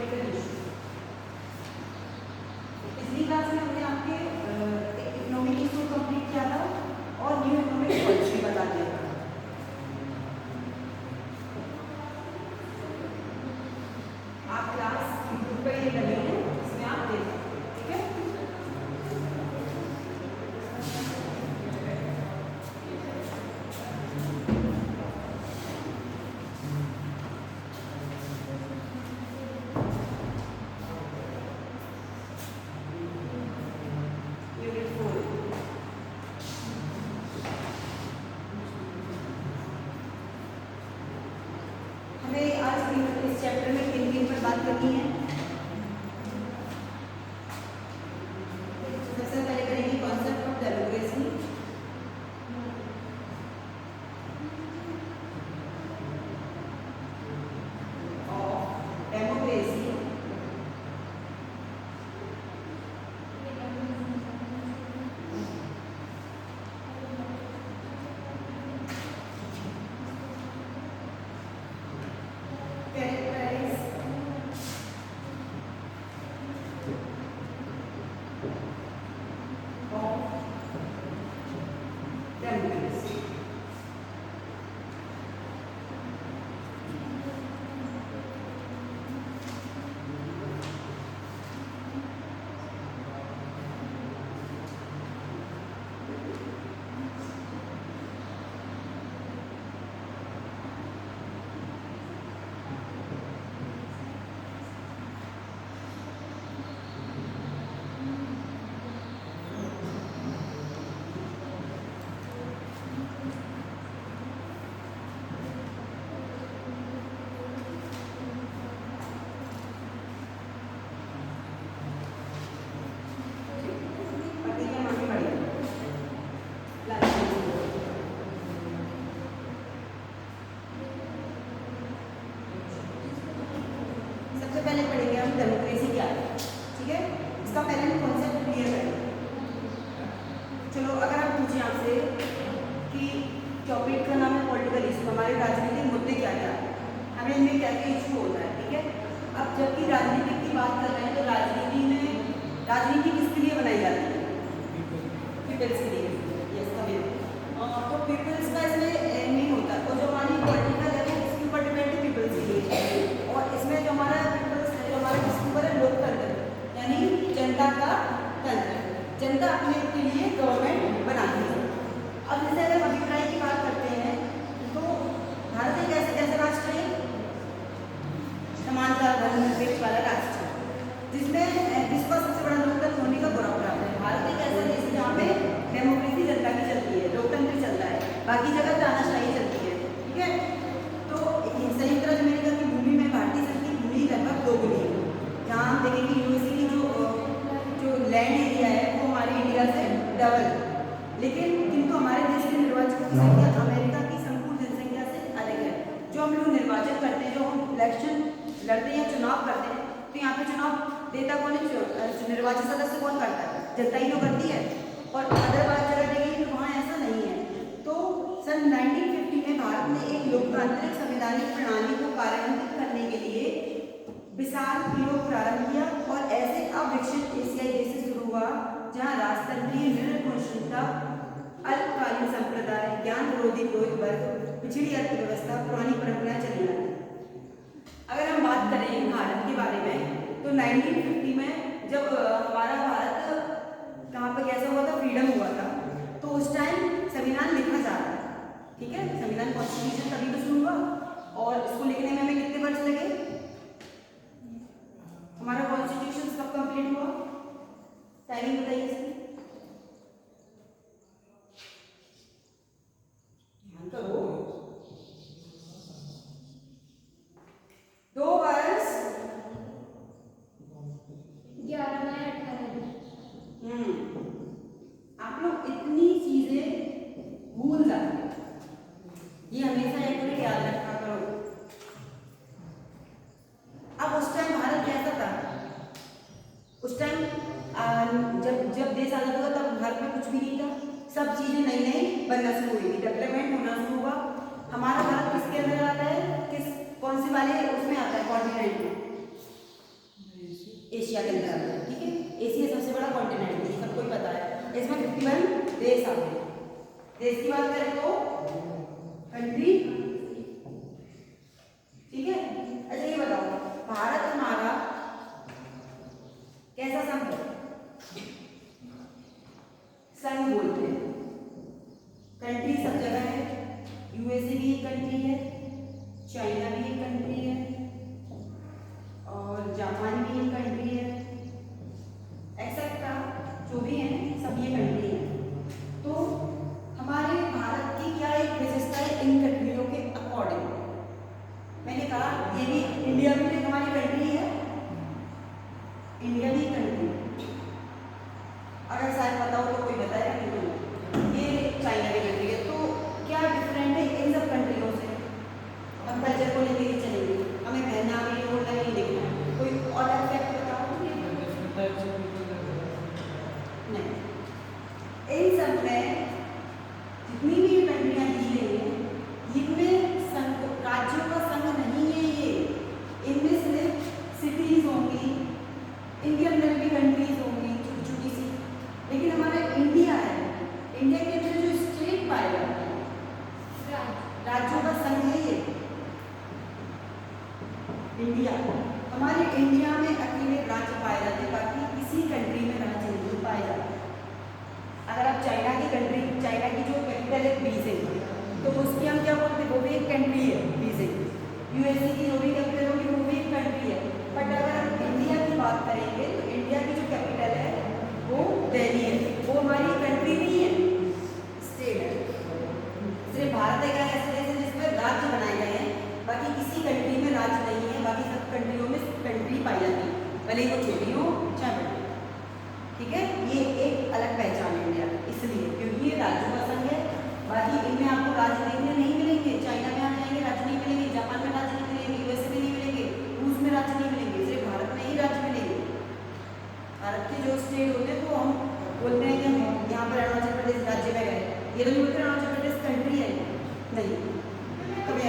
Political issue. पिछली class में हमने आपके इकोनॉमिक इशू कंप्लीट किया था और न्यू इकोनॉमिक पॉलिसी बता दिया था। आप क्लास यूट्यूब पे ये लगे हैं, इसमें आप देख सकते हैं, ठीक है। हमें आज इस चैप्टर में किन पर बात करनी है। सबसे पहले करेंगे कॉन्सेप्ट ऑफ डेमोक्रेसी, डेमोक्रेसी क्या है, ठीक है। इसका पहले हम कॉन्सेप्ट क्लियर करें। चलो, अगर आप पूछें आपसे कि टॉपिक का नाम है पॉलिटिकल इशू, हमारे राजनीतिक मुद्दे क्या क्या है, हमें इनमें क्या क्या इशू होता है, ठीक है। अब जबकि राजनीति की बात कर रहे हैं तो राजनीति किसके लिए बनाई जाती है? पीपल्स के लिए। यस, अभी तो पीपल्स का इसमें मीन होता है, और जो हमारी पॉलिटिकल है वो इसके ऊपर डिपेंड है, पीपल्स के लिए। और इसमें जो हमारा किसके ऊपर है? लोकतंत्र, यानी जनता का तंत्र। जनता अपने के लिए गवर्नमेंट बनाती है। अब जैसे अगर अभिप्राय की बात करते हैं तो भारत एक ऐसा राष्ट्र है, समानता धर्मनिरपेक्ष वाला राष्ट्र, जिसमें विश्व का सबसे बड़ा लोकतंत्र होने का गौरव प्राप्त है। भारत एक ऐसा देश है जहाँ पे डेमोक्रेसी जनता की चलती है, लोकतंत्र चलता है, बाकी जगह तानाशाही चलती है, ठीक है। तो संयुक्त राज्य अमेरिका की भूमि में भारतीय संघ की भूमि लगभग दोगुनी है। जहाँ हम देखेंगे यूनिवर्सिटी जो लैंड एरिया है वो हमारे इंडिया से डबल, लेकिन किंतु हमारे देश के निर्वाचकों की संख्या अमेरिका की संपूर्ण जनसंख्या से अधिक है। जो हम लोग निर्वाचन करते हैं, जो हम इलेक्शन लड़ते हैं या चुनाव करते हैं, तो यहाँ पे चुनाव नेता कौन है? निर्वाचित सदस्य कौन करता है? जनता ही तो करती है। और अदर बात जगह देखेंगे तो वहाँ ऐसा नहीं है। तो सन 1950 में भारत ने एक लोकतांत्रिक संवैधानिक प्रणाली को कार्यान्वित करने के लिए विशाल प्रयोग प्रारंभ किया, और ऐसे अविकसित एशियाई देश से शुरू हुआ जहाँ राजतंत्रीय निर्णयशीलता, अल्पकालीन संप्रदाय, ज्ञान विरोधी पुरोहित वर्ग, पिछड़ी अर्थव्यवस्था, पुरानी परंपराएं चली आई। अगर हम बात करें भारत के बारे में तो 1950 में जब हमारा भारत कहाँ पर कैसा हुआ था, फ्रीडम हुआ था, तो उस टाइम संविधान लिखा जा रहा था, ठीक है। संविधान कॉन्स्टिट्यूशन तभी तो शुरू हुआ, और इसको लिखने में हमें कितने वर्ष लगे? हमारा कॉन्स्टिट्यूशन कब कंप्लीट हुआ? टाइमिंग बताइए इसकी। ध्यान करो, 2 वर्ष 11 मई 18। आप लोग इतनी चीजें भूल जाते हैं, ये हमेशा एक याद रखा करो। अब उस टाइम भारत कैसा था? उस टाइम जब देश आजाद हुआ तब भारत में कुछ भी नहीं था, सब चीजें नई नई बनना शुरू हुई थी, डेवलपमेंट होना शुरू हुआ। हमारा भारत किसके अंदर आता है? कौन से वाले उसमें आता है? कॉन्टिनेंट में। एशिया के अंदर आता है, ठीक है। एशिया सबसे बड़ा कॉन्टिनेंट है, ये सबको ही पता है। इसमें 51 देश आते हैं। देश की बात करें तो कंट्री, ठीक है। अच्छा ये बताओ, भारत हमारा कैसा संघ है? संघ बोलते हैं। कंट्री सब जगह है, यूएसए भी एक कंट्री है, चाइना भी एक कंट्री है, और जापान भी एक कंट्री है, एक्सेट्रा जो भी है सब ये कंट्री है। तो हमारे भारत की क्या एक विशेषता है इन कंट्रियों के अकॉर्डिंग? मैंने कहा ये भी इंडिया भी एक हमारी कंट्री है, इंडिया भी कंट्री, अगर शायद पता हो तो कोई बताएगा नहीं तो। ये चाइना की कंट्री है। तो क्या डिफरेंट है इन सब कंट्रियों से? हम कल्चर को लेके ही चलेंगे, हमें पहना भी होना नहीं देखना, कोई और फैक्ट बताओ। नहीं, इन सब में जितनी भी ये कंट्रियां दी गई हैं, इनमें संघ, राज्यों का संघ नहीं है ये, इनमें सिर्फ सिटीज होंगी, इंडिया में भी कंट्रीज होंगी छोटी छोटी सी। लेकिन हमारा इंडिया है, इंडिया के अंदर जो स्टेट पाए जाते हैं, राज्यों का संघ है ये इंडिया। हमारे इंडिया में अकेले राज्य पाए जाते हैं, बाकी किसी कंट्री में राज्य नहीं पाए जाते। अगर आप चाइना की कंट्री, चाइना की जो कैपिटल है बीजिंग, तो उसकी हम क्या बोलते हैं? वो भी एक कंट्री है बीजिंग। यूएसए की जो भी कैपिटल होगी वो भी एक कंट्री है। बट अगर हम इंडिया की बात करेंगे तो इंडिया की जो कैपिटल है वो दिल्ली है, वो हमारी कंट्री नहीं है, स्टेट है। सिर्फ भारत एक ऐसा देश है जिसमें राज्य बनाए गए हैं, बाकी किसी कंट्री में राज्य नहीं है, बाकी सब कंट्रियों में कंट्री पाई जाती है, भले ही वो छोटी हो चाहे बड़ी, ठीक है। ये एक अलग पहचान है इंडिया, इसलिए क्योंकि ये राज्यों का संघ है। बाकी इनमें आपको राज्य देखने नहीं मिलेंगे, चाइना में आप जाएंगे राज्य नहीं मिलेंगे, जापान में राज्य नहीं मिलेंगे, यूएसए में नहीं मिलेंगे, रूस में राज्य नहीं मिलेंगे, सिर्फ भारत में ही राज्य मिलेंगे। भारत के जो स्टेट होते हैं तो हम बोलते हैं कि हम यहाँ पर अरुणाचल प्रदेश राज्य में गए, ये तो नहीं बोलते अरुणाचल प्रदेश कंट्री है, नहीं। कभी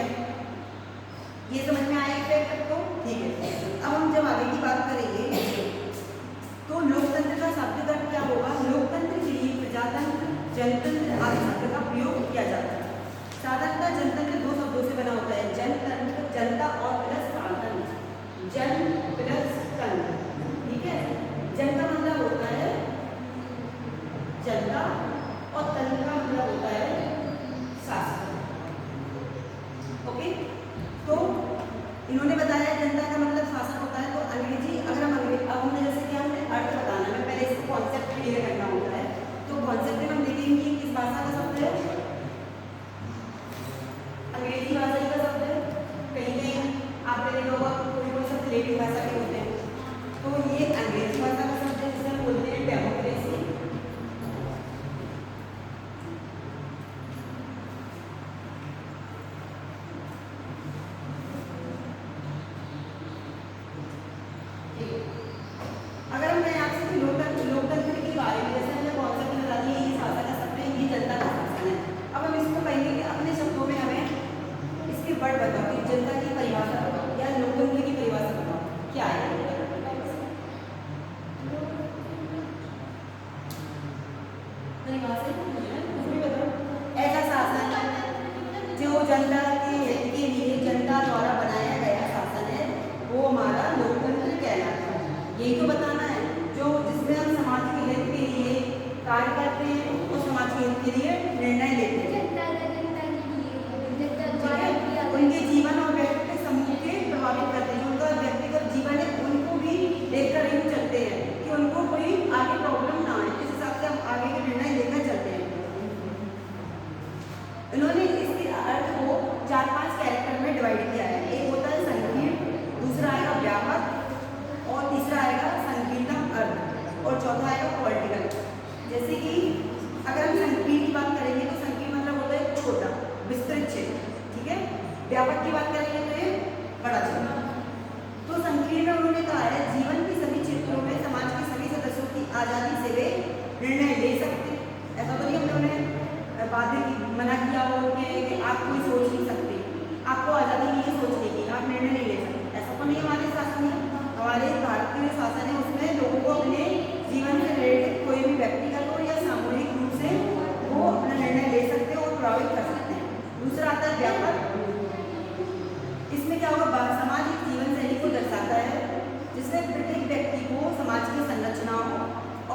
ये समझ में आया एक तक तो ठीक है। अब हम जब आगे की बात करेंगे तो लोकतंत्र का शब्द अर्थ क्या होगा? लोकतंत्र के लिए प्रजातंत्र, जनतंत्र आदि शब्द का प्रयोग किया जाता है। साधारणतः जनतंत्र दो शब्दों से बना होता है, जनतंत्र जनता और प्लस साधारण, जन प्लस तंत्र, ठीक है। जन का मतलब होता है जनता और तंत्र का मतलब होता है शासन, ओके। तो इन्होंने बताया जनता का मतलब शासन होता है। तो अंग्रेजी, अगर हम अब हमने जैसे कि हमने अर्थ बताना है, पहले इसको कॉन्सेप्ट क्लियर करना होता है। तो कॉन्सेप्ट में हम देखेंगे कि किस भाषा का शब्द है, अंग्रेजी भाषा का शब्द है। कहीं कहीं आपने देखा होगा कोई शब्द लेटिन भाषा के होते हैं, तो ये अंग्रेजी भाषा का शब्द है, जिसे हम बोलते हैं डेमोक्रेसी। अगर मैं आपसे लोकतंत्र के बारे में, जैसे हमने कॉन्सेप्ट बता दिया, ये शासन का शब्द है, ये जनता का शासन है। अब हम इसको कहेंगे कि अपने शब्दों में हमें इसके वर्ड बताओ कि जनता की परिभाषा बताओ या लोकतंत्र की परिभाषा बताओ, क्या है? ऐसा शासन जो जनता के हित के लिए जनता द्वारा बनाया गया शासन है, वो हमारा लोकतंत्र कहलाता है। यही तो बताना है, जो जिसमें हम समाज के हित के लिए कार्य करते हैं और समाज के हित के लिए निर्णय लेते हैं, उनके जीवन और व्यक्तिगत समूह के प्रभावित करते हैं। उनका व्यक्तिगत जीवन है, उनको भी देखकर ही चलते हैं कि उनको कोई आगे प्रॉब्लम ना आए, इस हिसाब से हम आगे के निर्णय लेकर चलते हैं। इन्होंने इसके अर्थ को 4-5 कैरेक्टर में डिवाइड किया है। एक होता है संकीर्ण, दूसरा आएगा व्यापक, और तीसरा आएगा संकीर्णम अर्थ, और चौथा आएगा पॉलिटिकल। जैसे कि अगर हम संकीर्ण की बात करेंगे तो संकीर्ण मतलब होता है छोटा विस्तृत क्षेत्र, ठीक है। व्यापक की बात करेंगे तो ये बड़ा क्षेत्र। तो संकीर्ण उन्होंने कहा है जीवन के सभी क्षेत्रों में समाज के सभी सदस्यों की आज़ादी से वे निर्णय ले सकते। ऐसा तो नहीं हमने बातें मना किया हो कि आप कोई सोच नहीं सकते, आपको आज़ादी नहीं है सोचने की, आप निर्णय नहीं ले सकते, ऐसा तो नहीं हमारे शासन में। हमारे भारत के जो शासन है उसमें लोगों को अपने जीवन से रिलेटेड कोई भी व्यक्तिगत हो या सामूहिक रूप से वो अपना निर्णय ले सकते हैं और प्रभावित कर सकते हैं। दूसरा आता है व्यापक। इसमें क्या होगा, सामाजिक जीवन शैली को दर्शाता है जिसमें प्रत्येक व्यक्ति को समाज की संरचनाओं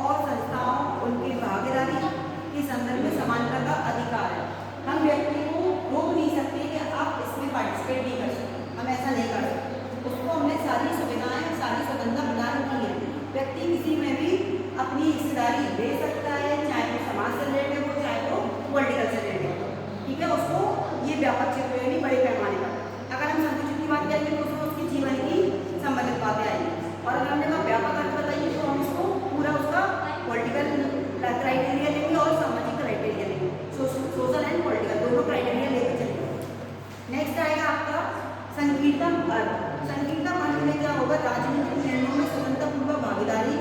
और संस्थाओं उनकी भागीदारी के संदर्भ में समानता का अधिकार है। हम व्यक्ति को रोक नहीं सकते कि आप इसमें पार्टिसिपेट नहीं कर सकते, हम ऐसा नहीं कर सकते। उसको हमने सारी सुविधाएं, सारी स्वतंत्रता प्रदान की है। व्यक्ति किसी में भी अपनी हिस्सेदारी ले सकता है, चाहे वो समाज से रिलेटेड हो, चाहे वो पॉलिटिकल से रिलेटेड हो। ठीक है, उसको ये व्यापक क्षेत्र यानी बड़े पैमाने पर। अगर हम संकुचित की बात करेंगे तो उसमें उसकी जीवन की संबंधित बातें आएंगी। और अगर हमने कहा व्यापक अर्थ बताइए तो हम इसको पूरा उसका पॉलिटिकल क्राइटेरिया लेंगे और सामाजिक क्राइटेरिया लेंगे, सोशल एंड पॉलिटिकल दोनों क्राइटेरिया लेकर चलेंगे। नेक्स्ट आएगा आपका संकीर्तन अर्थ। संकीर्तन अर्थ में क्या होगा, राजनीतिक निर्णयों में स्वतंत्रपूर्वक भागीदारी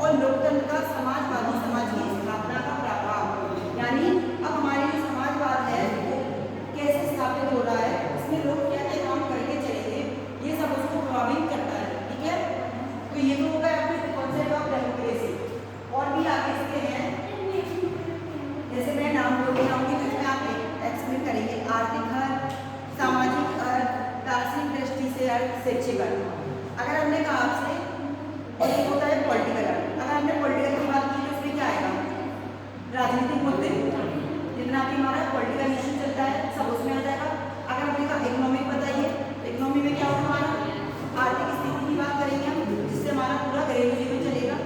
और लोकतंत्र का समाजवादी समाज की स्थापना का प्रभाव। यानी अब हमारे जो समाजवाद है वो कैसे स्थापित हो रहा है, इसमें लोग क्या क्या काम करके चलेंगे, ये सब उसको प्रभावित करता है। ठीक है, तो ये तो होगा आपके कॉन्सेप्ट ऑफ डेमोक्रेसी। और भी आगे इसके हैं, जैसे मैं नाम बोल रही हूँ तो इसमें आप एक्सप्लेन करेंगे। आर्थिक अर्थ, सामाजिक अर्थ, दार्शनिक दृष्टि से अर्थ, शैक्षिक अर्थ। अगर हमने कहा आपसे और एक होता है पॉलिटिकल अर्थ। अगर हमने पॉलिटिकल की बात की तो उसमें क्या आएगा, राजनीतिक मुद्दे, जितना भी हमारा पॉलिटिकल इशू चलता है सब उसमें आ जाएगा। अगर हमने कहा इकोनॉमिक बताइए तो इकोनॉमी में क्या होगा, हमारा आर्थिक स्थिति की बात करेंगे हम, जिससे हमारा पूरा घरेलू जीवन चलेगा।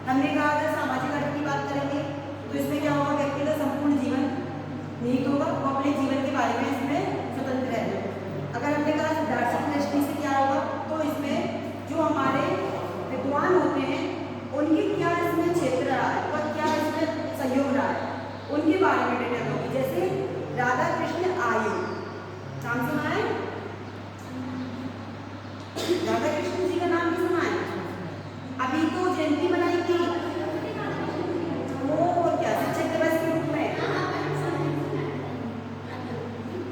हमने कहा अगर सामाजिक अर्थ की बात करेंगे तो इसमें क्या होगा, व्यक्ति का संपूर्ण जीवन निहित होगा, वो अपने जीवन के बारे में इसमें स्वतंत्र है। अगर हमने कहा दार्शनिक दृष्टि से क्या होगा, तो इसमें जो हमारे विद्वान होते हैं उनकी क्या इसमें क्षेत्र रहा है और क्या इसमें सहयोग रहा है, उनके बारे में डिटेल होगी। जैसे राधा कृष्ण आयु, नाम सुना है, राधा कृष्ण जी का नाम भी सुना है। अभी तो जयंती मनाई थी, वो क्या शिक्षक दिवस के रूप में,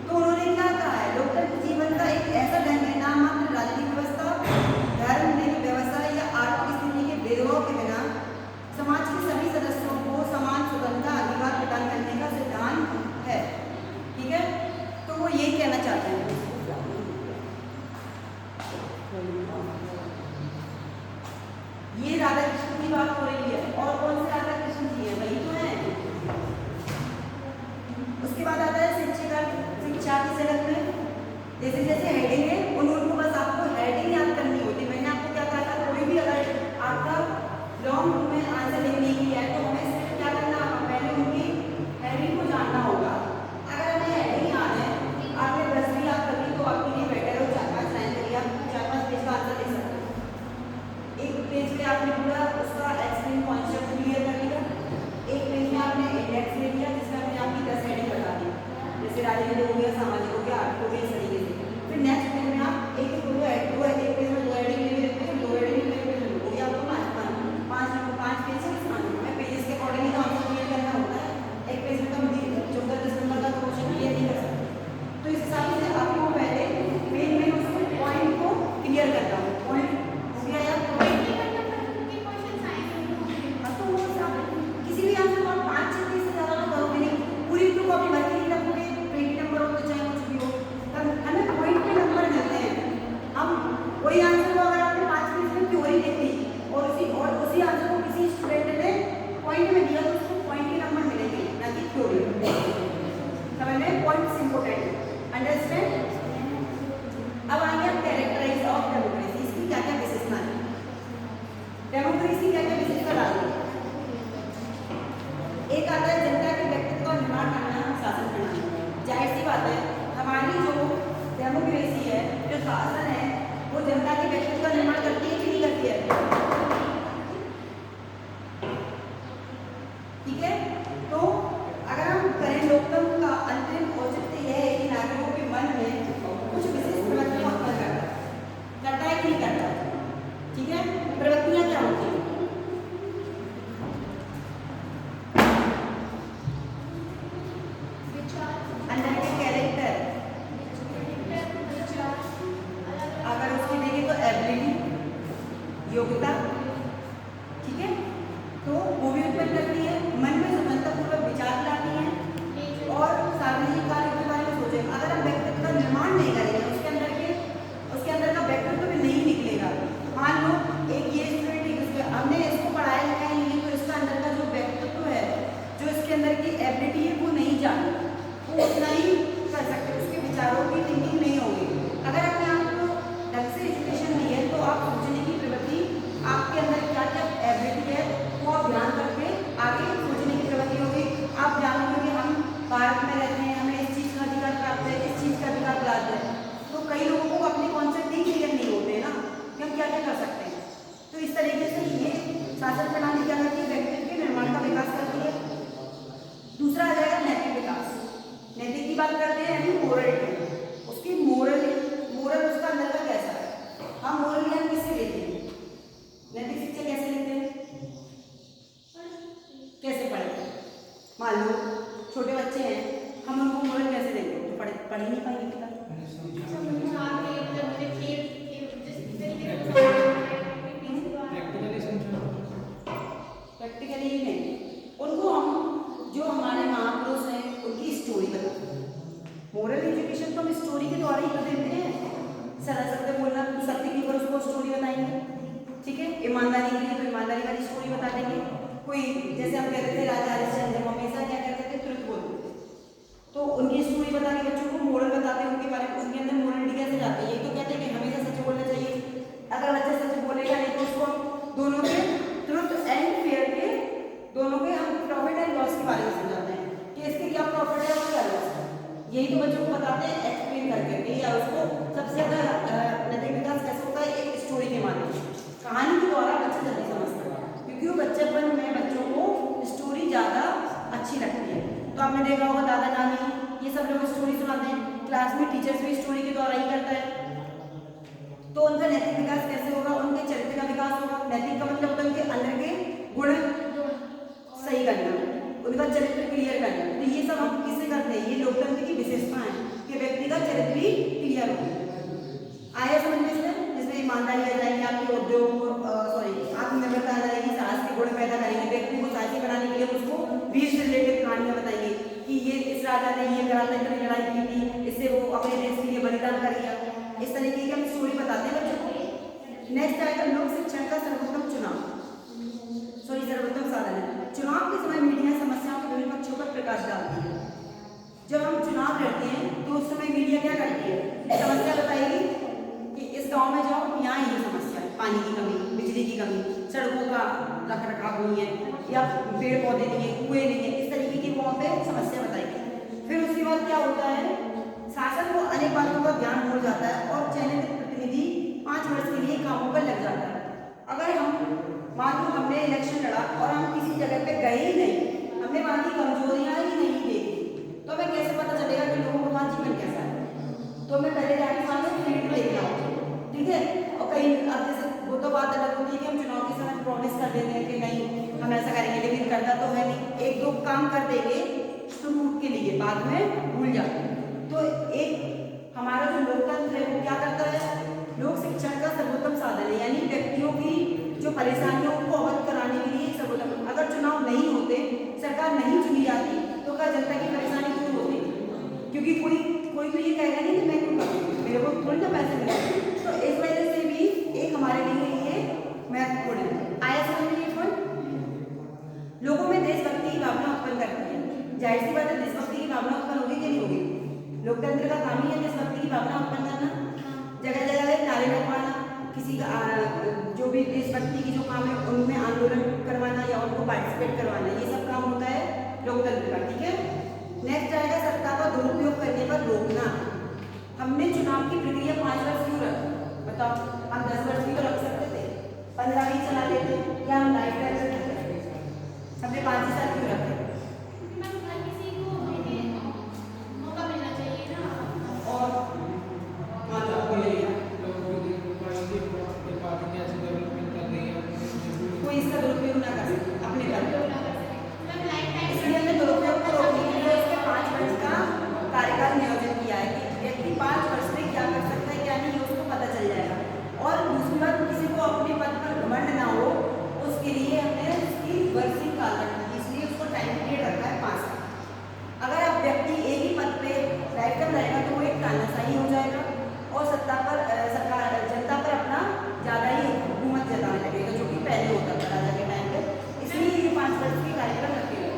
तो उन्होंने क्या कहा है, लोकतंत्र जीवन का एक ऐसा ढंग है, नाम मात्र राजनीतिक व्यवस्था, धर्म, लिंग, व्यवसाय या आर्थिक स्थिति के भेदभाव के बिना समाज के सभी सदस्यों को समान स्वतंत्रता अधिकार प्रदान करने का सिद्धांत है। ठीक है, तो वो ये कहना चाहते हैं। ये राधा कृष्ण की बात हो रही है, और कौन से राधा कृष्ण जी है, वही तो है। उसके बाद आता है शिक्षक अर्थ। शिक्षा की जगत में जैसे जैसे हेडिंग है उनको बस आपको हेडिंग याद करनी होती है। मैंने आपको क्या कहा था, कोई भी अगर आपका लॉन्ग में आंसर लिखने की है तो हमें क्या करना होगा, पहले उनकी हेडिंग को जानना होगा। अगर हमें हेडिंग याद है, आपने 10वीं याद कर ली तो आपके लिए बेटर हो, 4-5 लाइन करिए, आप 4-5 पेज का आंसर लिख सकते हैं। एक पेज में आपने पूरा उसका एक्सप्लेन कॉन्सेप्ट क्लियर कर लिया, एक पेज में आपने इंडेक्स ले लिया जिसमें आपने आपकी 10 हेडिंग बता दी, जैसे राजनीतिक हो गया, सामाजिक हो गया, आर्थिक हो गया, इस तरीके से। फिर नेक्स्ट पेज में आप एक एक पेज में 2 हेडिंग ले लेते हैं, 2 हेडिंग ले लेते हैं, हो गया आपको 5 पेज से हमें पेजेस के अकॉर्डिंग ही आंसर क्लियर करना होता है। एक पेज में कम 14-10 नंबर का क्वेश्चन क्लियर नहीं कर सकते, तो इस हिसाब से आपको पहले मेन उसमें पॉइंट को क्लियर करना हो। पॉइंट हो गया या तो वो किसी भी आंसर को 5-6 पेज से ज़्यादा तो करोगे नहीं, पूरी तो कॉपी भर के नहीं रखोगे, 20 नंबर हो तो चाहे कुछ भी हो, तब हमें पॉइंट पे नंबर मिलते हैं। हम वही आंसर को अगर आपने 5 पेज में थ्योरी लिख ली और उसी आंसर को किसी स्टूडेंट ने पॉइंट में दिया तो उसको पॉइंट के नंबर मिलेंगे, ना कि थ्योरी। समझ में, पॉइंट्स इंपॉर्टेंट, अंडरस्टैंड। अब आएंगे हम कैरेक्टराइज ऑफ डेमोक्रेसी, इसकी क्या क्या विशेषता है, डेमोक्रेसी क्या क्या विशेषता डालती है। एक आता है जनता के व्यक्तित्व का निर्माण करना, शासन करना। जाहिर सी बात है, हमारी जो डेमोक्रेसी है, जो शासन है, वो जनता के व्यक्तित्व का निर्माण करती है कि नहीं करती है। ठीक है, तो अगर हम करें लोकतंत्र का अंतिम औचित्य यह है कि नागरिकों के मन में कुछ विशेष प्रवृत्तियां उत्पन्न करता है कि नहीं करता। ठीक है, प्रवृत्तियां क्या होती हैं, शासन प्रणाली क्या करती है? व्यक्तित्व के निर्माण का विकास करती है। दूसरा आ जाएगा नैतिक विकास। नैतिक की बात करते हैं यानी मोरलिटी, उसकी मोरल उसका अंदर का कैसा है। हम मोरल ज्ञान किससे लेते हैं? नैतिक शिक्षा कैसे लेते हैं? कैसे पढ़े? मान लो छोटे बच्चे हैं, हम उनको मोरल कैसे देंगे? तो पढ़ ही नहीं पाएंगे किताब। प्रैक्टिकली ही नहीं, उनको हम जो हमारे महापुरुष हैं उनकी स्टोरी बताते हैं। मोरल एजुकेशन तो हम स्टोरी के द्वारा ही तो देते हैं। सरल शब्द बोलना, सत्य की पर उसको स्टोरी बताएंगे, ठीक है। ईमानदारी के लिए तो ईमानदारी वाली स्टोरी बता देंगे। कोई जैसे हम कहते थे राजा हरिश्चंद्र, हम हमेशा क्या कहते थे? ट्रुथ बोलते थे, तो उनकी स्टोरी बता के बच्चों को मोरल बताते हैं, उनके बारे में, उनके अंदर मोरलिटी कैसे जाती है। ये तो कहते हैं कि हमेशा सच बोलना चाहिए। अगर बच्चा सच बोलेगा नहीं तो उसको दोनों के ट्रुथ एंड फेयर के दोनों के हम प्रॉफिट एंड लॉस के बारे में समझाते हैं कि इसके क्या प्रॉफिट है और क्या लॉस है। यही तो बच्चों को बताते हैं एक्सप्लेन करके, या उसको सबसे ज्यादा नैतिक विकास कैसे होता है? एक स्टोरी के माध्यम से, कहानी के द्वारा बच्चा जल्दी समझता है, क्योंकि वो बच्चेपन में बच्चों को स्टोरी ज़्यादा अच्छी लगती है। तो आपने देखा होगा दादा नानी ये सब लोग स्टोरी सुनाते हैं, क्लास में टीचर्स भी स्टोरी के द्वारा ही करता है। तो उनका नैतिक विकास कैसे होगा? उनके चरित्र का विकास होगा। नैतिक का मतलब होता है उनके अंदर के गुण सही करना, उनका चरित्र क्लियर करना। तो ये सब हम किससे करते हैं? ये लोकतंत्र की विशेषता है कि व्यक्ति का चरित्र भी क्लियर हो। आया समझ में इसमें ईमानदारी आ जाएगी, आपके उद्योग आत्मनिर्भरता आ जाएगी, साहस के गुण पैदा करेंगे। व्यक्ति को साहसी बनाने के लिए उसको वीर से रिलेटेड कहानियां बताएंगे कि ये इस राजा ने ये करा था, इतनी लड़ाई की थी, इससे वो अपने देश के लिए बलिदान कर गया। इस तरीके की हम स्टोरी बताते हैं बच्चों को। नेक्स्ट आएगा लोक शिक्षण का सर्वोत्तम सर्वोत्तम साधन है। चुनाव के समय मीडिया समस्याओं के विभिन्न पक्षों पर प्रकाश डालती है। जब हम चुनाव लड़ते हैं तो उस समय मीडिया क्या करती है? समस्या बताएगी कि इस गांव में जाओ, यहाँ ये समस्या है, पानी की कमी, बिजली की कमी, सड़कों का रख रखाव नहीं है, या पेड़ पौधे नहीं है, कुएं नहीं है, इस तरीके की वहाँ पे समस्या बताएगी। फिर उसके बाद क्या होता है? शासन को अनेक बातों का ज्ञान हो जाता है और चयनित प्रतिनिधि 5 वर्ष के लिए कामों पर लग जाता है। अगर हम मान लो हमने इलेक्शन लड़ा और हम किसी जगह पे गए ही नहीं, हमने वहाँ की कमजोरियाँ ही नहीं देखी, तो हमें कैसे पता चलेगा कि लोगों का वहाँ जीवन कैसा है? तो हमें पहले जाके वहाँ से फील्ड देखना होगा, ठीक है। और कहीं अब जैसे वो तो बात अलग होती है कि हम चुनाव के समय प्रॉमिस कर देते हैं कि नहीं हम ऐसा करेंगे, लेकिन करता तो है नहीं। 1-2 काम कर देंगे शुरू के लिए, बाद में भूल जाते हैं। तो एक हमारा जो लोकतंत्र है वो क्या करता है? लोक शिक्षण का सर्वोत्तम साधन है, यानी व्यक्तियों की जो परेशानियों को अवगत कराने के लिए सर्वोत्तम। अगर चुनाव नहीं होते, सरकार नहीं चुनी जाती, तो क्या जनता की परेशानी दूर होती? क्योंकि कोई तो ये कहेगा नहीं कि मैं क्यों करूँ, मेरे को थोड़ी ना पैसे मिलेंगे। तो इस वजह से भी एक हमारे लिए ये महत्वपूर्ण है। आया समझ में ये पॉइंट? लोगों में देशभक्ति की भावना उत्पन्न करती है। जाहिर सी बात है, देशभक्ति की भावना उत्पन्न होगी कि नहीं होगी? लोकतंत्र का काम ही है देशभक्ति की भावना उत्पन्न करना। जगह जगह नारे लगवाना, किसी का जो भी देशभक्ति की जो काम है उनमें आंदोलन करवाना या उनको पार्टिसिपेट करवाना, ये सब काम होता है लोकतंत्र का, ठीक है। नेक्स्ट आएगा सत्ता का दुरुपयोग करने पर रोकना। हमने चुनाव की प्रक्रिया 5 वर्ष क्यों रखी? बताओ, हम 10 वर्ष भी तो रख सकते थे, 15 भी चला लेते, क्या हम लाइफ टाइम रखते थे? हमने 5 ही साल क्यों रखे? कोई इसका दुरुपयोग ना कर सके अपने इसलिए हमने दुरुपयोग को रोकने के लिए इसके 5 वर्ष का कार्यकाल नियोजित किया है कि व्यक्ति 5 वर्ष में क्या कर सकता है क्या नहीं, उसको पता चल जाएगा। और दूसरी बात, किसी को अपने पद पर घमंड ना हो, उसके लिए हमने उसकी वर्षिक काल रखी, इसलिए उसको टाइम पीरियड रखा है 5 साल। अगर आप व्यक्ति एक ही पद पे लाइफ टाइम रहेगा तो वो एक तानाशाही हो जाएगा और सत्ता पर जनता पर अपना ज़्यादा ही हुकूमत जताने लगेगा, जो कि पहले होता था राजा के टाइम पे। इसलिए ये 5 वर्ष की कार्यक्रम रखे गए।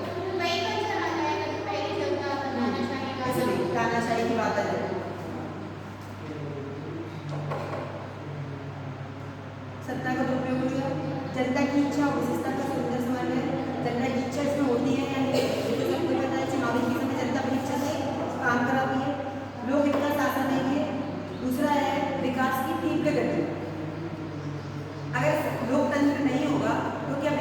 तानाशाही की बात है। सत्ता का दुरुपयोग हो गया। जनता की इच्छा और विशेषता का सुंदर समन्वय है। जनता की इच्छा इसमें होती है या नहीं, ये तो सबको पता है। चुनावी के समय जनता अपनी इच्छा से काम कराती है। लोग इतना शासन देंगे। दूसरा है विकास की तीव्र गति। अगर लोकतंत्र नहीं होगा तो क्या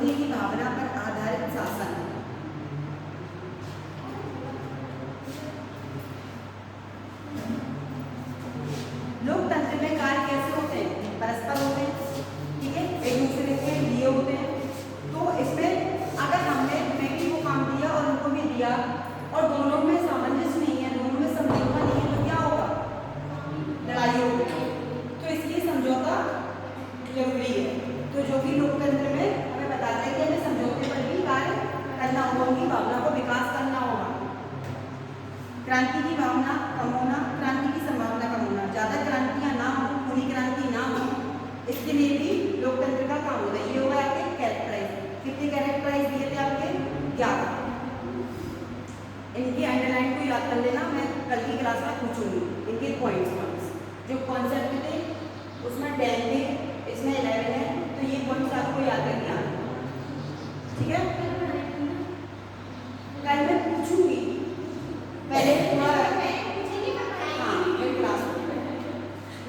होने की भावना पर आधारित शासन। लोकतंत्र में कार्य कैसे होते हैं? परस्पर होते हैं, ठीक है, एक दूसरे के लिए होते हैं। तो इसमें अगर हमने व्यक्ति को काम दिया और उनको भी दिया और दोनों में सामंजस्य नहीं है, दोनों में समझौता नहीं है, तो क्या होगा? लड़ाई होगी। तो इसलिए समझौता जरूरी है। तो जो कि लोकतंत्र में हमें बताता है कि हमें समझौते पर भी कार्य करना होगा, उनकी भावना को विकास करना होगा। क्रांति की भावना कम होना, क्रांति की संभावना कम होना, ज्यादा क्रांतियां ना हो, पूरी क्रांति ना हो, इसके लिए भी लोकतंत्र का काम होता है। ये होगा आपके कैरेक्टराइज। कितने कैरेक्टराइज दिए थे आपके? 11। इनकी अंडरलाइन को याद कर लेना, मैं कल की क्लास में पूछूंगी इनके पॉइंट्स। जो कॉन्सेप्ट थे उसमें 10 थे, इसमें 11 है, तो ये पॉइंट्स आपको याद करके आना, ठीक है? कल मैं पूछूंगी, पहले थोड़ा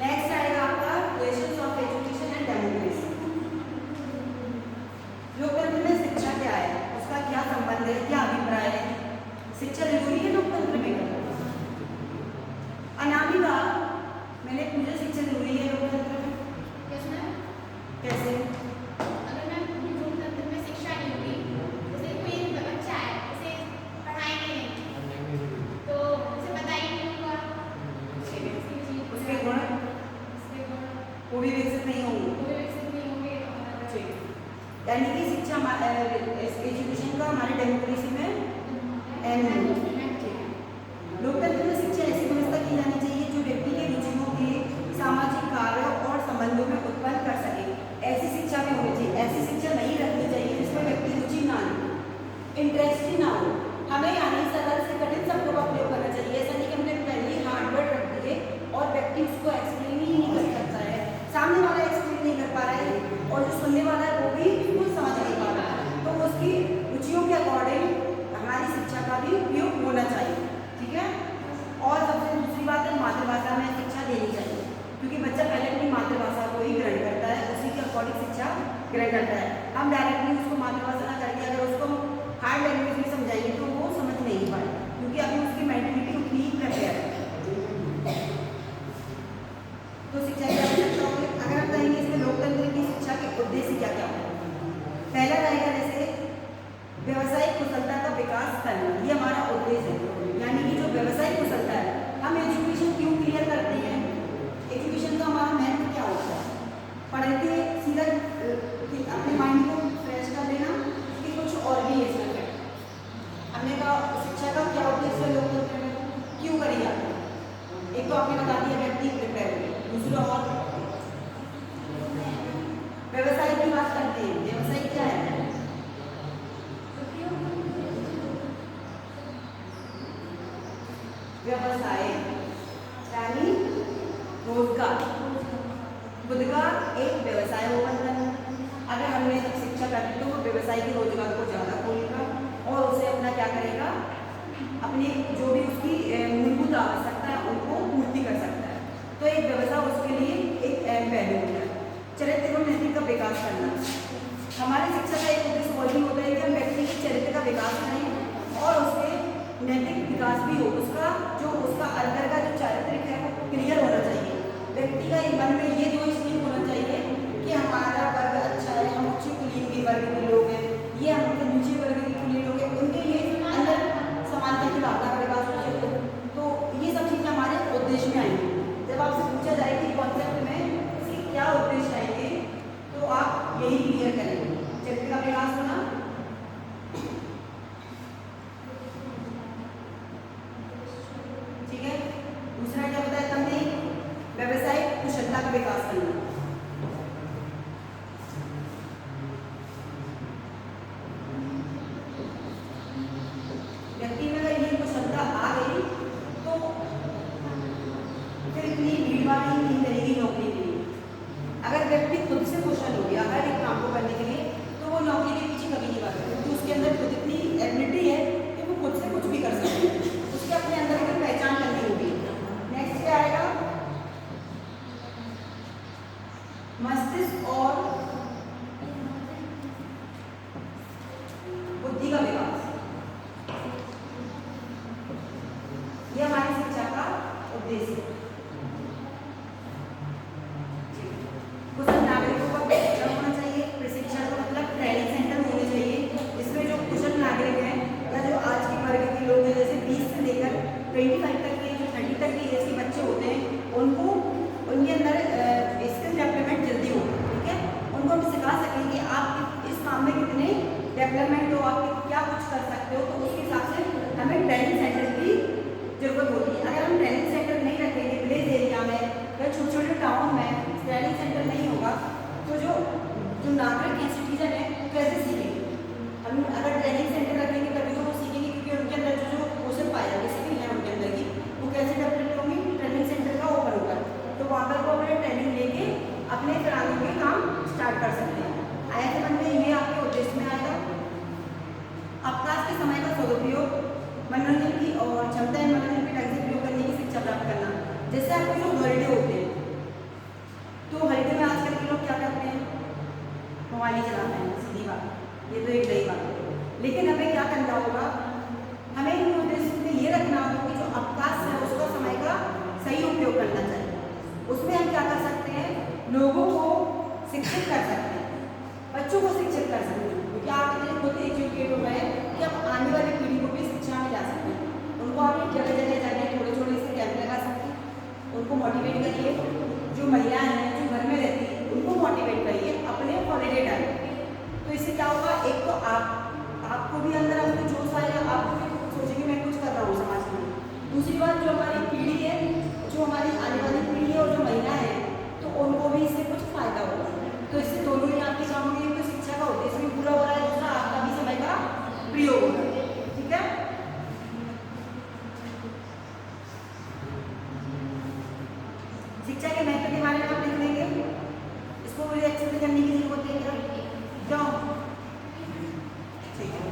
नेक्स्ट आएगा आपका relations of education and democracy. लोकतंत्र में शिक्षा क्या है, उसका क्या संबंध है, क्या अभिप्राय है? शिक्षा जरूरी है लोकतंत्र में? अनामिका, मैंने पूछा शिक्षा जरूरी है लोकतंत्र में? कैसे? अगर मैं लोकतंत्र में शिक्षा नहीं होगी, जैसे कोई बच्चा है, उसे पढ़ाएंगे नहीं, तो उसे पता ही नहीं होगा उसके गुण वो भी विकसित नहीं होंगे। यानी कि शिक्षा एजुकेशन का हमारे डेमोक्रेसी में एंड लोकतंत्र में शिक्षा ऐसी व्यवस्था की जानी चाहिए जो व्यक्ति के रुचियों के सामाजिक कार्यों और संबंधों में उत्पन्न कर सके। ऐसी शिक्षा में होनी चाहिए। ऐसी शिक्षा नहीं रखनी चाहिए जिसमें व्यक्ति रुचि ना हो, इंटरेस्ट ही ना हो। हमें यानी सरल से कठिन शब्दों का प्रयोग करना चाहिए। ऐसा नहीं कि हमने पहले ही हार्ड वर्ड रख दिए और व्यक्ति उसको एक्सप्लेन ही नहीं कर सकता है, सामने वाला एक्सप्लेन नहीं कर पा रहा है और जो सुनने वाला है वो भी कुछ समझ नहीं पा रहा है। तो उसकी रुचियों के अकॉर्डिंग हमारी शिक्षा का भी उपयोग होना चाहिए, ठीक है? और सबसे दूसरी बात है, मातृभाषा में शिक्षा देनी चाहिए, क्योंकि बच्चा पहले अपनी मातृभाषा को ही ग्रहण करता है, उसी के अकॉर्डिंग शिक्षा ग्रहण करता है। हम डायरेक्टली उसको मातृभाषा ना करके अगर उसको हार्ड लैंग्वेज में समझाएंगे तो वो समझ नहीं पाए, क्योंकि अभी उसकी मेंटलिटी उतनी ही कर है। तो शिक्षा की आवश्यकता होगी। अगर हम कहेंगे इसमें लोकतंत्र की शिक्षा के उद्देश्य क्या क्या होगा? पहला रहेगा जैसे व्यवसायिक कुशलता का विकास करना, ये हमारा उद्देश्य है। यानी कि जो व्यवसायिक कुशलता है, हम एजुकेशन क्यों क्लियर करते हैं? एजुकेशन का हमारा महत्व क्या होता है? पढ़ के सीधा अपने माइंड को फ्रेश कर देना कि कुछ और भी है इसमें। हमने कहा शिक्षा का क्या उद्देश्य है लोकतंत्र में, क्यों करी जाती है? एक तो आपने बता दिया व्यक्ति प्रिपेयर हो, दूसरा और व्यवसाय की बात करते हैं। व्यवसाय क्या है? व्यवसाय यानी रोजगार, खुद का एक व्यवसाय हो बनना। अगर हमने शिक्षा करती तो वो व्यवसाय के रोजगार को ज़्यादा खोलेगा और उसे अपना क्या करेगा, अपनी जो भी उसकी मूलभूत आवश्यकता है उनको पूर्ति कर सकता है। तो एक व्यवसाय उसके लिए एक अहम पहलू होता है। चरित्र एवं नैतिक का विकास करना, हमारी शिक्षा का एक उद्देश्य वही होता है कि हम व्यक्ति के चरित्र का विकास करें और उसके नैतिक विकास भी हो। उसका अंदर का जो चारित्रिक है वो क्लियर होना चाहिए। व्यक्ति का मन में ये दोष नहीं होना चाहिए कि हमारा वर्ग अच्छा है, हम उच्च कुलीन के वर्ग के लोग हैं, ये हम नीचे वर्ग के कुलीन लोग हैं, उनके ये अंदर समानता की भावना का विकास हो चाहिए। तो ये सब चीज़ें हमारे उद्देश्य में आएंगी। जब आपसे पूछा जाए कि कॉन्सेप्ट में इसके क्या उद्देश्य आएंगे, तो आप यही क्लियर करेंगे। चरित्र का विकास होना, ठीक है। दूसरा क्या बताया तुमने? व्यावसायिक कुशलता का विकास करना। व्यक्ति में अगर ये कुशलता आ गई तो फिर इतनी भीड़ भाड़ नहीं करेगी नौकरी के लिए। अगर व्यक्ति खुद से कुशल हो गया, हर एक काम को उद्देश्य। कुशल नागरिकों का प्रशिक्षण होना चाहिए। प्रशिक्षण का मतलब ट्रेनिंग सेंटर होने चाहिए जिसमें जो कुशल नागरिक हैं या जो आज के वर्ग के लोग हैं, जैसे 20 से लेकर 25 तक के, जो 30 तक के एज के बच्चे होते हैं, उनको उनके अंदर स्किल डेवलपमेंट जल्दी हो, ठीक है। उनको हम सिखा सकें कि आप इस काम में कितने डेवलपमेंट हो, आप क्या कुछ कर सकते हो, तो उसके हिसाब से हमें ट्रेनिंग सेंटर की जरूरत होती है। अगर हम ट्रेनिंग सेंटर नहीं रखेंगे विलेज एरिया में या छोटे छोटे टाउन में ट्रेनिंग सेंटर नहीं होगा, तो जो नागरिक हैं, सिटीजन है, कैसे सीखेंगे? हम अगर ट्रेनिंग सेंटर रखेंगे तभी तो वो सीखेंगे, क्योंकि उनके अंदर जो कौशल पाए जाएंगे, स्किल है उनके अंदर की, वो कैसे डेवलप होंगी? ट्रेनिंग सेंटर का ओपन होगा, तो वहाँ पर वो अपने ट्रेनिंग लेके अपने फिर आगे के काम स्टार्ट कर सकते हैं। आया समझ में? ये आपके उद्देश्य में आएगा। अवकाश के समय का सदुपयोग, मनोरंजन की और क्षमता है मनोरंजन के ढंग से प्रयोग करने की शिक्षा प्राप्त करना। जैसे आपको जो हॉलीडे होते हैं, तो हॉलीडे में आजकल के लोग क्या करते हैं? मोबाइल ही चलाते हैं, सीधी बात, ये तो एक नई बात है। लेकिन हमें क्या करना होगा? हमें इन उद्देश्य में ये रखना होगा कि जो अवकाश है उसका समय का सही उपयोग करना चाहिए। उसमें हम क्या कर सकते हैं? लोगों को शिक्षित कर सकते हैं, बच्चों को शिक्षित कर सकते हैं, क्योंकि आप इतने खुद एजुकेट हो गए कि आप आने वाली पीढ़ी को भी शिक्षा में ला सकते हैं। उनको आप जगह जगह जाके थोड़े थोड़े से कैंप लगा सकते हैं, उनको मोटिवेट करिए। जो महिलाएं हैं जो घर में रहती हैं उनको मोटिवेट करिए अपने हॉलीडे टाइम। तो इससे क्या होगा? एक तो आपको भी अंदर अपने जोश आएगा, आपको भी सोचेंगे मैं कुछ कर रहा हूँ समाज में। दूसरी बात, जो हमारी पीढ़ी है, जो हमारी आने वाली पीढ़ी है और जो महिलाएं हैं, तो उनको भी इससे कुछ फायदा होगा। तो इससे दोनों ही आपके काम होंगे, तो शिक्षा का उद्देश्य भी पूरा हो रहा है, दूसरा आपका भी समय का प्रयोग होगा, ठीक है। शिक्षा के महत्व के बारे में आप लिख लेंगे, इसको मुझे एक्सप्लेन करने की जरूरत है क्या? क्यों? ठीक है।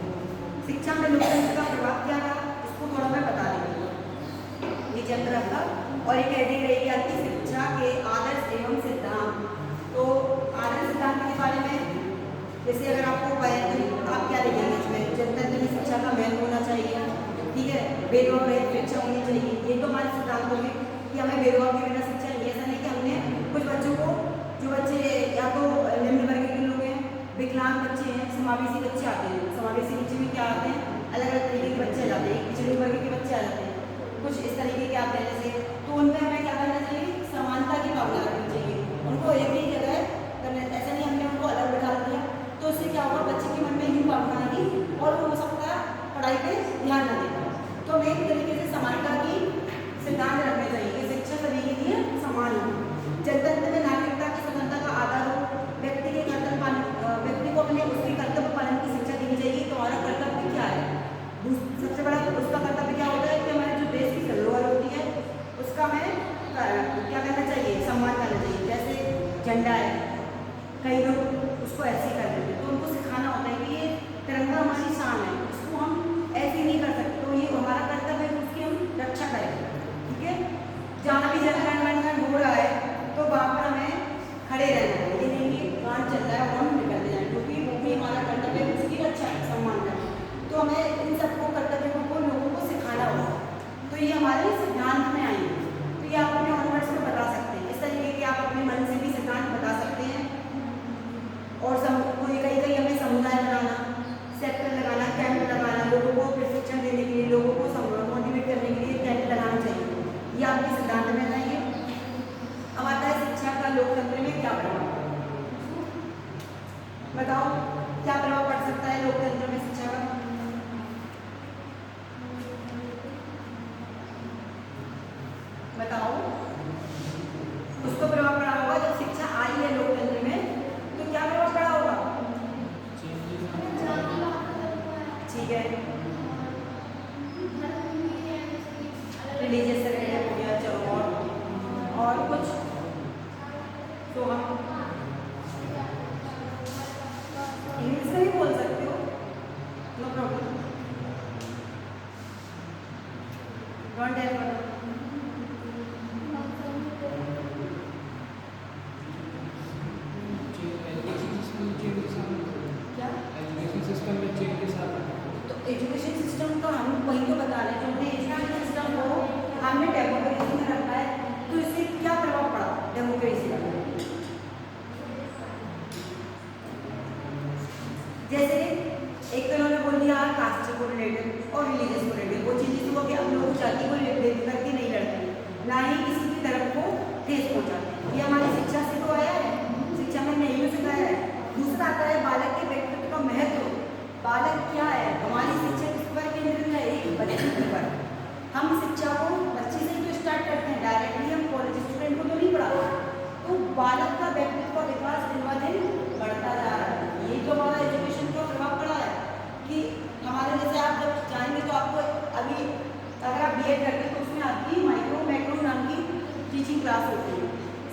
शिक्षा में लोकतंत्र का प्रभाव क्या रहा, इसको थोड़ा मैं बता देंगे। ये चैप्टर आपका, और एक हेडिंग रहेगी आपकी शिक्षा के आदर्श एवं सिद्धांत। तो आदर्श सिद्धांत के बारे में जैसे अगर आपको आप क्या लिखेंगे इसमें? जनतंत्र में शिक्षा का महत्व होना चाहिए, ठीक है, भेदभाव रहित शिक्षा होनी चाहिए। ये तो हमारे सिद्धांत होंगे कि हमें भेदभाव के बिना शिक्षा नहीं। ऐसा नहीं कि हमने कुछ बच्चों को, जो बच्चे या तो निम्न वर्ग के लोग हैं, विकलांग बच्चे हैं, समावेशी बच्चे आते हैं। समावेशी बच्चे में क्या आते हैं? अलग अलग तरीके के बच्चे आ जाते हैं, पिछड़े वर्ग के बच्चे आ जाते हैं, कुछ इस तरीके के आते हैं जैसे। तो उनमें हमें क्या करना चाहिए? समानता की भावना रखनी चाहिए, उनको एक ही जगह करना। ऐसा नहीं हमने उनको अलग बिठा दिया, तो इससे क्या होगा? बच्चे के मन में ही भावना आएगी और वो हो सकता है पढ़ाई पे ध्यान न देगा। तो हमें एक तरीके से समानता की सिद्धांत रखने चाहिए कि शिक्षा सभी के लिए समान हो। जनतंत्र में नागरिकता की स्वतंत्रता का आधार हो, व्यक्ति के कर्तव्य पालन, व्यक्ति को अपने उसके कर्तव्य पालन की शिक्षा देनी चाहिए। तो हमारा कर्तव्य क्या है? सबसे बड़ा उसका कर्तव्य क्या होता है कि हमारे जो देश की धरोहर होती है उसका हमें क्या करना चाहिए? सम्मान करना चाहिए। जैसे झंडा है, कई लोग उसको ऐसे कर देते हैं, तो उनको सिखाना होता है कि ये तिरंगा हमारी शान है, इसको हम ऐसे नहीं कर सकते। तो ये हमारा कर्तव्य है कि उसकी हम रक्षा करें, ठीक है। जहाँ भी जनगण मनगण हो रहा है तो वहाँ पर हमें खड़े रहना है, ये नहीं कि गान चल रहा है और हम निकलते जाएं, क्योंकि वो भी हमारा कर्तव्य है उसकी रक्षा सम्मान करना। तो हमें इन सबको कर्तव्यों को लोगों को सिखाना होगा। तो ये हमारे सिद्धांत में आएंगे। तो ये आप अपने ऑनवर्ड्स में बता सकते हैं, इस तरीके के आप अपने मन से भी सिद्धांत बता सकते हैं। और कोई कहीं हमें समुदाय बनाना, सेक्टर लगाना, कैंप लगाना, लोगों को प्रशिक्षण देने के लिए, लोगों को मोटिवेट करने के लिए कैंप लगाना चाहिए। ये आपके सिद्धांत में रहेंगे। अब आता है शिक्षा का लोकतंत्र में क्या प्रभाव? बताओ क्या प्रभाव पड़ सकता है लोकतंत्र में शिक्षा का? बताओ। उसको प्रभाव पड़ा होगा जब शिक्षा आई है लोकतंत्र में, तो क्या प्रभाव पड़ा होगा? ठीक है, रिलीजियस सेक्रेटरी हो गया, चलो और कुछ तो हम इंग्लिश में भी बोल सकते हो, नो प्रॉब्लम, डोंट एवर। तो एजुकेशन सिस्टम का हम वही तो बता रहे हैं, जो हमने एजुकेशन सिस्टम को हमने डेमोक्रेसी में रखा है, तो इससे क्या प्रभाव पड़ा डेमोक्रेसी का? जैसे एक तो उन्होंने बोल दिया कास्ट को रिलेटेड और रिलीजियस को रिलेटेड, वो चीज़ें तो कि हम लोग जाति को लेकर करके नहीं लड़ते, ना ही किसी की तरफ को ठेस पहुँचाते। ये हमारी शिक्षा से तो आया है, शिक्षा में नहीं हो सिखाया है। दूसरा आता है बालक के व्यक्तित्व का महत्व। बालक क्या है, हमारी शिक्षा किस पर केंद्रित है? एक बच्चे के ऊपर। हम शिक्षा को बच्चे से जो स्टार्ट करते हैं, डायरेक्टली हम कॉलेज स्टूडेंट को तो नहीं पढ़ाते, तो बालक का व्यक्तित्व का विकास दिन ब दिन बढ़ता जा रहा है। यही तो हमारा एजुकेशन का प्रभाव पड़ा है कि हमारे जैसे आप जब जाएंगे तो आपको अभी अगर आप बीएड करते हैं तो उसमें आपकी माइक्रो मैक्रो नाम की टीचिंग क्लास होती है।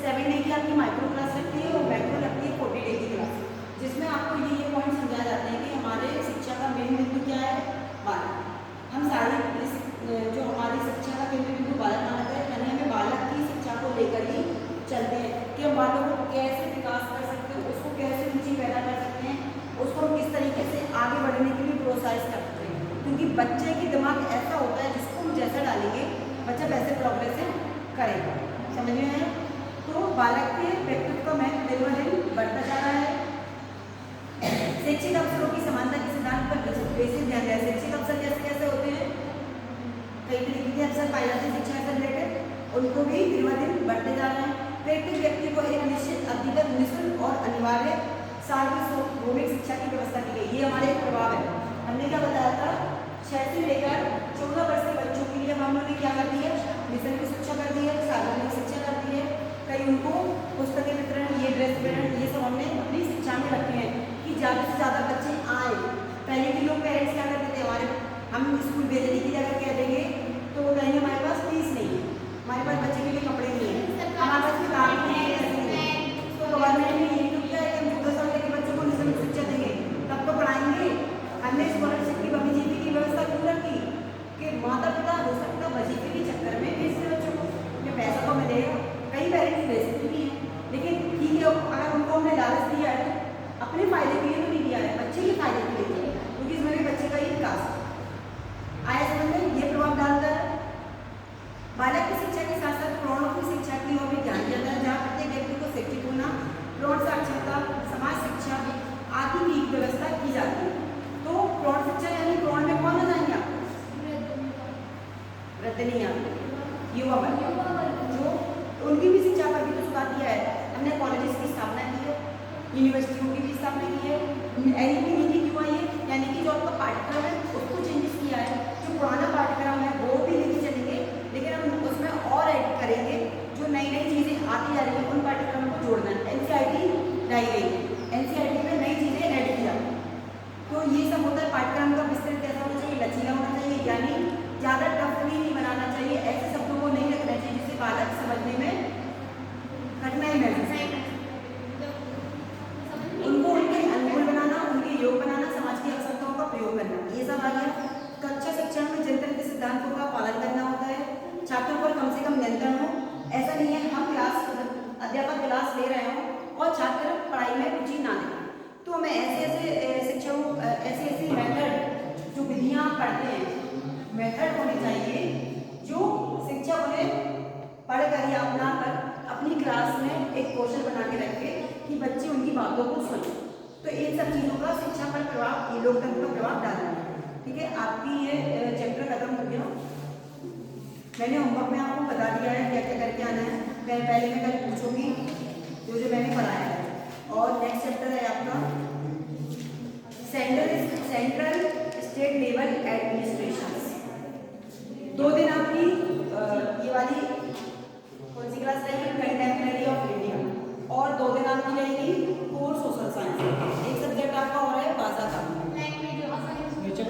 7 डे की आपकी माइक्रो क्लास लगती है और मैक्रो लगती है 40 डे की क्लास, जिसमें आपको ये पॉइंट समझाए जाते हैं कि हमारे शिक्षा का मेन बिंदु क्या है, बालक। हम सारी जो हमारी शिक्षा का केंद्र बिंदु बालक माना है, यानी हमें बालक की शिक्षा को लेकर ही चलते हैं कि हम बालकों को कैसे विकास कर सकते हैं, उसको कैसे रुचि पैदा कर सकते हैं, उसको हम किस तरीके से आगे बढ़ने के लिए प्रोत्साहित कर सकते हैं। क्योंकि बच्चे की दिमाग ऐसा होता है जिसको हम जैसा डालेंगे बच्चा वैसे प्रोग्रेस करेगा। समझ में आया? तो बालक के व्यक्तित्व का महत्व दिन ब दिन बढ़ता जा रहा है। शैक्षिक अवसरों की समानता के सिद्धांत पर विशेष ध्यान दिया। शैक्षिक अवसर कैसे कैसे होते हैं? कई तरीके के अवसर पाए जाते हैं शिक्षा से रिलेटेड, उनको भी दिन ब दिन बढ़ते जा रहे हैं। प्रत्येक व्यक्ति को एक निश्चित अवधि तक निःशुल्क और अनिवार्य सार्वभौमिक शिक्षा की व्यवस्था की गई। ये हमारे एक प्रभाव है। हमने क्या बताया था, 6 से लेकर 14 वर्ष के बच्चों के लिए हम लोगों ने क्या कर दी है, निःशुल्क शिक्षा कर दी है, सार्वजनिक शिक्षा कर दी है। कई उनको पुस्तकें वितरण, ये ड्रेस वितरण, ये सब हमने अपनी शिक्षा में रखे हैं कि ज़्यादा से ज़्यादा बच्चे आए। पहले के लोग पेरेंट्स क्या करते थे, हमारे हम स्कूल भेजने की जगह कह देंगे तो वो कहेंगे हमारे पास फीस नहीं है, हमारे पास बच्चे के लिए कपड़े नहीं है, हमारे पास किताब नहीं है, ऐसे नहीं है। तो गवर्नमेंट ने यही तो किया है कि हम 14 साल के बच्चों को निःशुल्क शिक्षा देंगे, तब तो पढ़ाएंगे। हमने स्कॉलरशिप की वजीफे की व्यवस्था क्यों रखी कि माता पिता हो सकता वजीफे के चक्कर में भेजते बच्चों को, ये पैसा तो हमें देगा। कई पेरेंट्स भेजते भी हैं, लेकिन ठीक है अगर उनको हमने लालच दिया है तो अपने फायदे के लिए तो नहीं दिया है, बच्चे के फायदे के लिए दिया है, क्योंकि इसमें भी बच्चे का ही विकास आया। समझ में ये प्रभाव डालता है। बालक की शिक्षा के साथ साथ प्रौढ़ों की शिक्षा की ओर भी ध्यान दिया जाता है, जहाँ प्रत्येक व्यक्ति को शिक्षित होना, प्रौढ़ साक्षरता, समाज शिक्षा आदि की व्यवस्था की जाती है। तो प्रौढ़ शिक्षा यानी प्रौढ़ में कौन आ जाएंगे आप? वृद्ध नहीं आते, युवा वर्ग, जो उनकी भी शिक्षा पर भी तो सुधार दिया है। हमने कॉलेजेस की स्थापना की है, यूनिवर्सिटियों की भी स्थापना की है। एनईपी नीति क्यों आई है, यानी कि जो आपका पाठ्यक्रम है उसको चेंजेस किया है। जो पुराना पाठ्यक्रम है वो भी लेके चलेंगे, लेकिन हम उसमें और ऐड करेंगे जो नई नई चीज़ें आती जा रही हैं, उन पाठ्यक्रमों को जोड़ना है। एनसीईआरटी लाई गई है, एनसीईआरटी में नई चीज़ें ऐड किया। तो ये सब होता है। पाठ्यक्रम का विस्तृत कैसा होना चाहिए, लचीला होना चाहिए, यानी ज़्यादा टफ भी नहीं बनाना चाहिए, ऐसे शब्दों को नहीं रखना चाहिए जिससे बालक समझने में कठिनाई महसूस करे। उनको उनके अनुकूल बनाना, उनके योग बनाना, समाज की आवश्यकताओं का प्रयोग करना, ये सब आ गया। कक्षा शिक्षा में जनतंत्र के सिद्धांतों का पालन करना होता है, छात्रों पर कम से कम नियंत्रण हो। ऐसा नहीं है हम अध्यापक क्लास ले रहे हों और छात्र पढ़ाई में रुचि ना दें, तो हमें ऐसे शिक्षकों ऐसे मेथड जो विधियाँ पढ़ते हैं, मेथड होने चाहिए जो शिक्षक उन्हें पढ़कर या अपना कर अपनी क्लास में एक कौशल बना के रखे कि बच्चे उनकी बातों को सुने। तो इन सब चीज़ों का शिक्षा पर प्रभाव, ये लोकतंत्र का प्रभाव डालना है। ठीक है, आपकी ये चैप्टर खत्म हो गया। मैंने होमवर्क में आपको बता दिया है क्या क्या करके आना है। पहले मैं कल पूछूंगी जो मैंने पढ़ाया है। और नेक्स्ट चैप्टर है आपका सेंट्रल स्टेट लेवल एडमिनिस्ट्रेशन। 2 दिन आपकी ये वाली कौन सी क्लास रहेगी?